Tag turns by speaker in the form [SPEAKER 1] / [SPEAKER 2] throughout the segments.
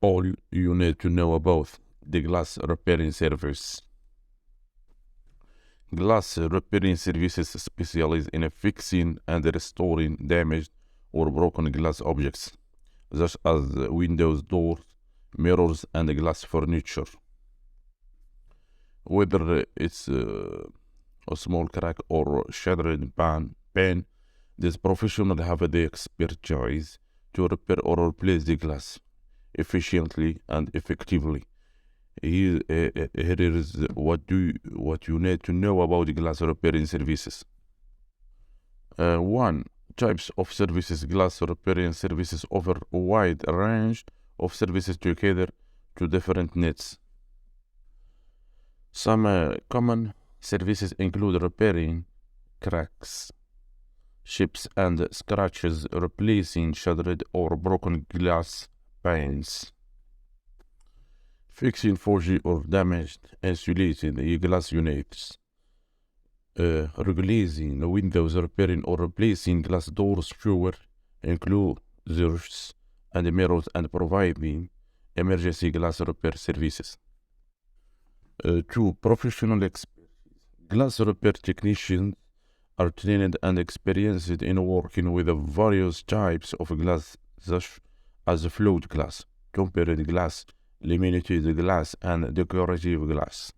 [SPEAKER 1] All you need to know about the glass repairing service. Glass repairing services specialize in fixing and restoring damaged or broken glass objects, such as windows, doors, mirrors, and glass furniture. Whether it's a small crack or shattered pane, these professionals have the expertise to repair or replace the glass efficiently and effectively. Here is what you need to know about the glass repairing services. 1. Types of services. Glass repairing services offer a wide range of services to cater to different needs. Some common services include repairing cracks, chips, and scratches, replacing shattered or broken glass panes, fixing foggy or damaged insulated glass units, reglazing windows, repairing or replacing glass doors, shower enclosures, and mirrors, and providing emergency glass repair services. 2. Professional expertise. Glass repair technicians are trained and experienced in working with various types of glass, such as flawed glass, tempered glass, laminated glass, and decorative glass.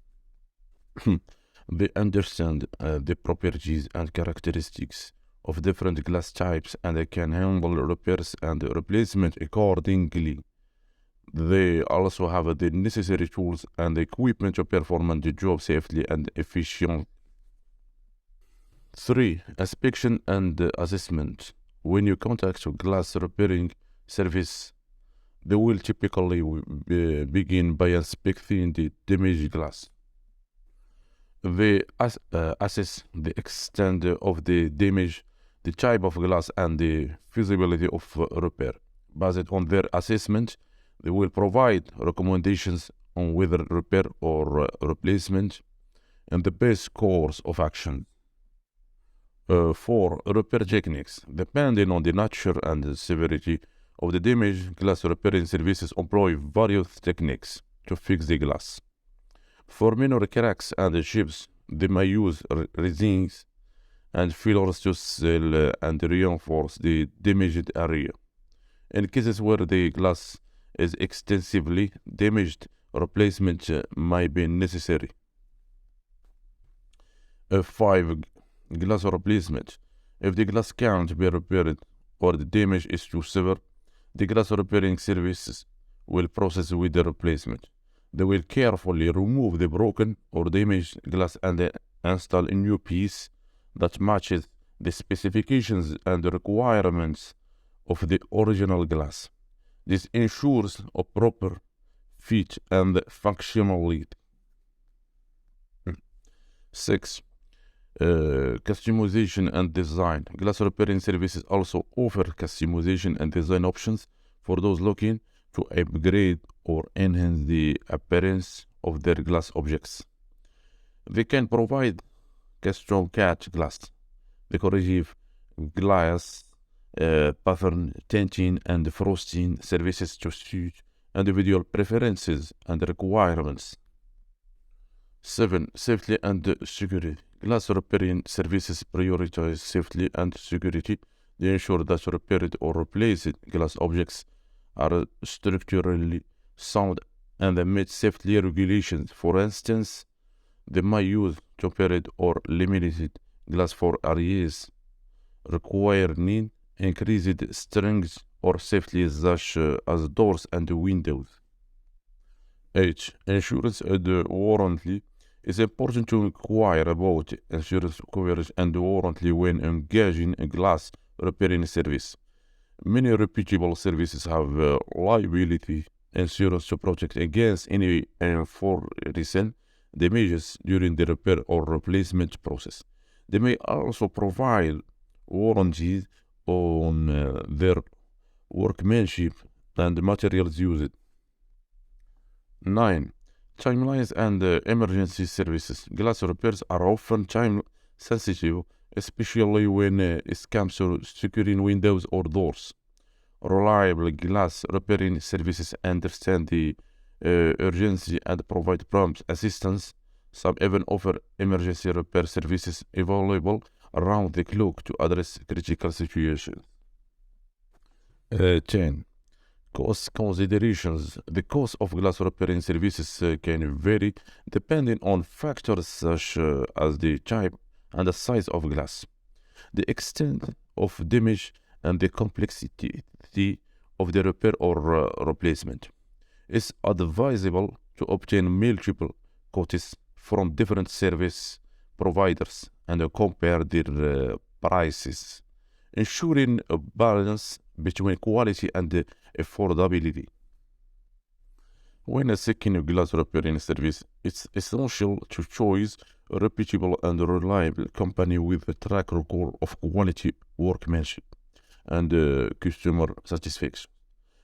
[SPEAKER 1] They understand the properties and characteristics of different glass types and can handle repairs and replacement accordingly. They also have the necessary tools and equipment to perform the job safely and efficiently. 3. Inspection and assessment. When you contact a glass repairing service, they will typically begin by inspecting the damaged glass. They assess the extent of the damage, the type of glass, and the feasibility of repair. Based on their assessment, they will provide recommendations on whether repair or replacement and the best course of action. 4. Repair techniques. Depending on the nature and severity of the damage, glass repairing services employ various techniques to fix the glass. For minor cracks and chips, they may use resins and fillers to seal and reinforce the damaged area. In cases where the glass is extensively damaged, replacement might be necessary. 5. Glass replacement. If the glass can't be repaired or the damage is too severe, the glass repairing services will process with the replacement. They will carefully remove the broken or damaged glass and install a new piece that matches the specifications and requirements of the original glass. This ensures a proper fit and functionality. 6. Customization and design. Glass repairing services also offer customization and design options for those looking to upgrade or enhance the appearance of their glass objects. They can provide custom cut glass, decorative glass, pattern tinting, and frosting services to suit individual preferences and requirements. 7. Safety and security. Glass repairing services prioritize safety and security. They ensure that repaired or replaced glass objects are structurally sound and meet safety regulations. For instance, they might use tempered or laminated glass for areas requiring increased strength or safety, such as doors and windows. 8. Insurance and warranty. It's important to inquire about insurance coverage and warranty when engaging in glass repairing service. Many reputable services have liability insurance to protect against any unforeseen damages during the repair or replacement process. They may also provide warranties on their workmanship and materials used. 9. Timelines and emergency services. Glass repairs are often time sensitive, especially when it comes to securing windows or doors. Reliable glass repairing services understand the urgency and provide prompt assistance. Some even offer emergency repair services available around the clock to address critical situations. 10. Cost considerations. The cost of glass repairing services can vary depending on factors such as the type and the size of glass, the extent of damage, and the complexity of the repair or replacement. It's advisable to obtain multiple quotes from different service providers and compare their prices, ensuring a balance between quality and affordability. When seeking a glass repairing service, it's essential to choose a reputable and reliable company with a track record of quality workmanship and customer satisfaction.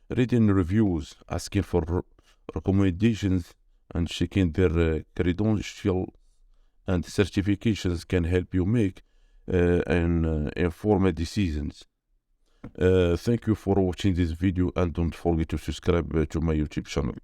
[SPEAKER 1] Reading reviews, asking for recommendations, and checking their credentials and certifications can help you make informed decisions. Thank you for watching this video, and don't forget to subscribe to my YouTube channel.